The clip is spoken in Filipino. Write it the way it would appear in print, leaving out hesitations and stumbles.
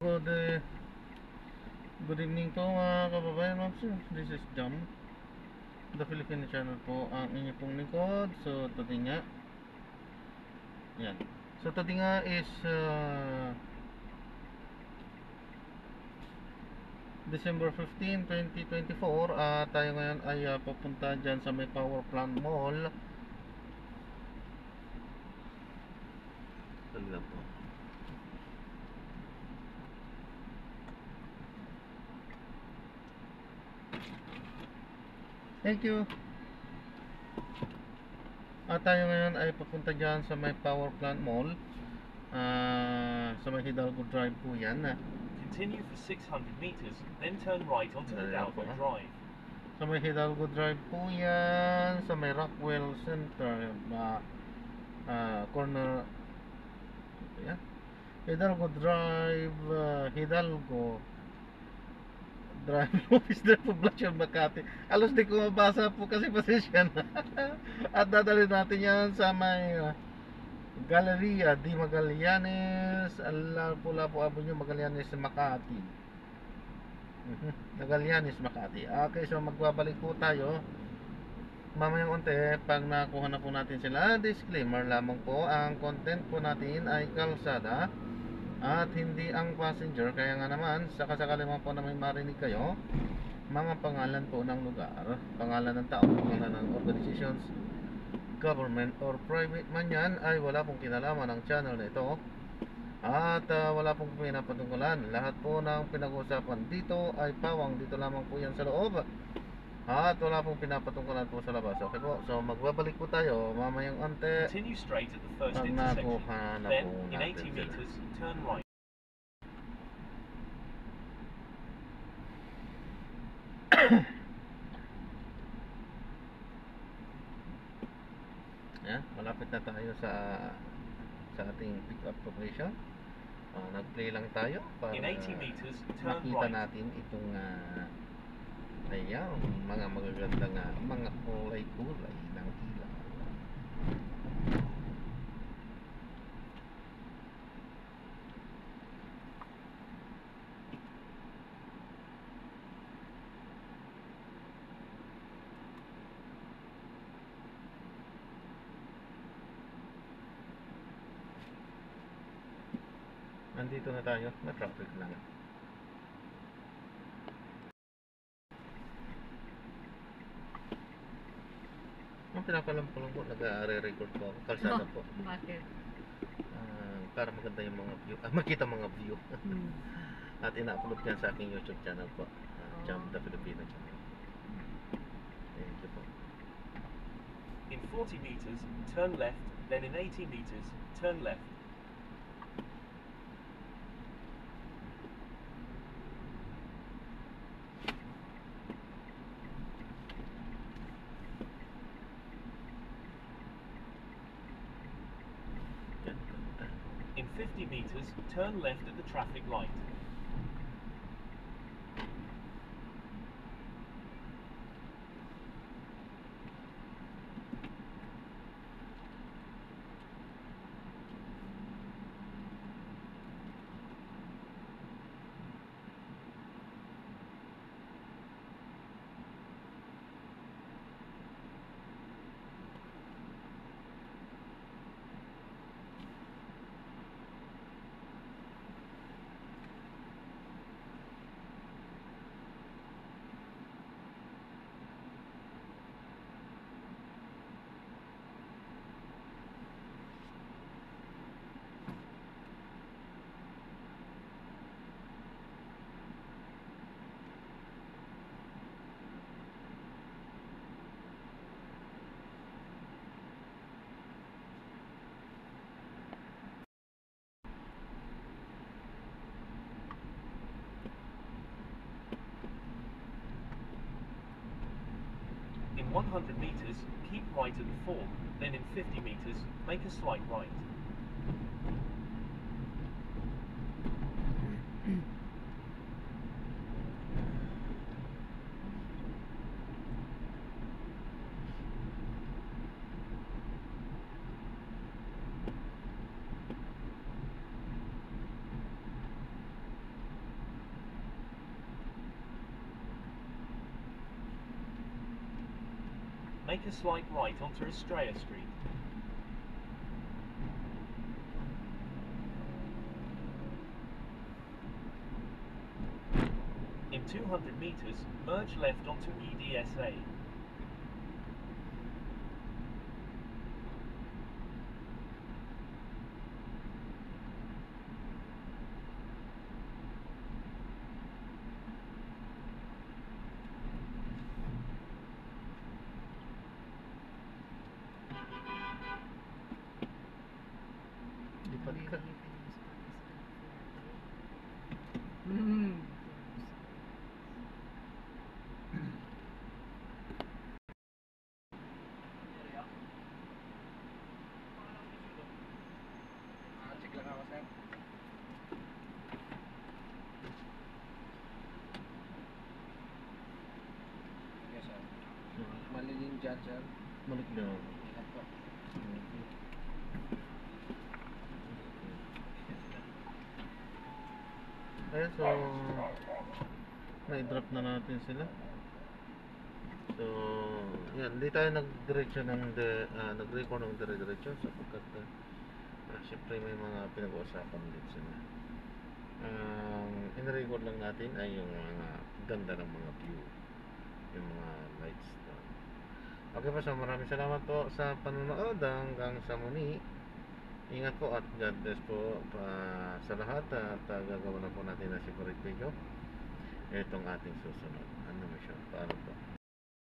Good evening po mga kababayan, ma'am sir. This is Jam, the Filipino channel po ang inyo pong lingkod. So today nga, yan. So today nga is December 15, 2024. Tayo ngayon ay papunta dyan sa may Power Plant Mall. Talaga po. Thank you. Tayo ngayon ay papunta dyan sa may Power Plant Mall. Sa may Hidalgo Drive po yan. Continue for 600 meters, then turn right onto Hidalgo Drive. Sa may Hidalgo Drive po yan, sa may Rockwell Center, corner, yan. Hidalgo Drive, Hidalgo Drive, Office Drive, Poblacion, Makati. Alos di ko mabasa po kasi pasensya na. At dadali natin yan sa may Galleria di Magallanes, Lapu-Lapu Avenue, Magallanes, Makati. Magallanes, Makati. Okay, so magbabalik po tayo mamayang unti pag nakuha na po natin sila. Disclaimer lamang po, ang content po natin ay kalsada at hindi ang passenger. Kaya nga naman, sakasakali mo po na may marinig kayo mga pangalan po ng lugar, pangalan ng tao, pangalan ng organizations, government or private man yan, ay wala pong kinalaman ng channel na ito. At wala pong pinapatungkulan. Lahat po ng pinag-uusapan dito ay pawang dito lamang po yan sa loob. At wala pong pinapatungkulan po sa labas. Okay po, so magbabalik po tayo mamayang ante. Continue straight at the first intersection. Then, in 80 meters, turn right. Yan, malapit na tayo sa ating pick-up location. Nag-play lang tayo para in 80 meters, turn makita right. Natin itong ayan, mga magagandang mga kulay-kulay ng ilaw. Nandito na tayo, na-traffic lang. Ang pinakalam ko lang po, nag-re-record po ako. Kalsada po. Bakit? Para maganda yung mga view. Makita mga view. At ina-upload yan sa aking YouTube channel po. Jam the Filipino channel. Thank you po. In 40 meters, turn left. Then in 80 meters, turn left. In 50 meters, turn left at the traffic light. In 100 meters, keep right at the fork, then in 50 meters, make a slight right. make a slight right onto Estrella Street. In 200 meters, merge left onto EDSA. Lipat ka. Check lang ako, sir. Yes, sir. Malilim dyan, sir. Balik na. Ingat po. Ayan, so na-drop na natin sila. So, yan, hindi tayo nag-diretso nag-record ng dire-diretso sapagkat syempre may mga pinag-uusapan din sila. In-record lang natin ay yung mga ganda ng mga view, yung mga lights doon. Okay po, so maraming salamat po sa panonood. Hanggang sa muli, ingat po at God bless po sa lahat. At gagawa na po natin na separate video itong ating susunod. Ano mission? Paano po?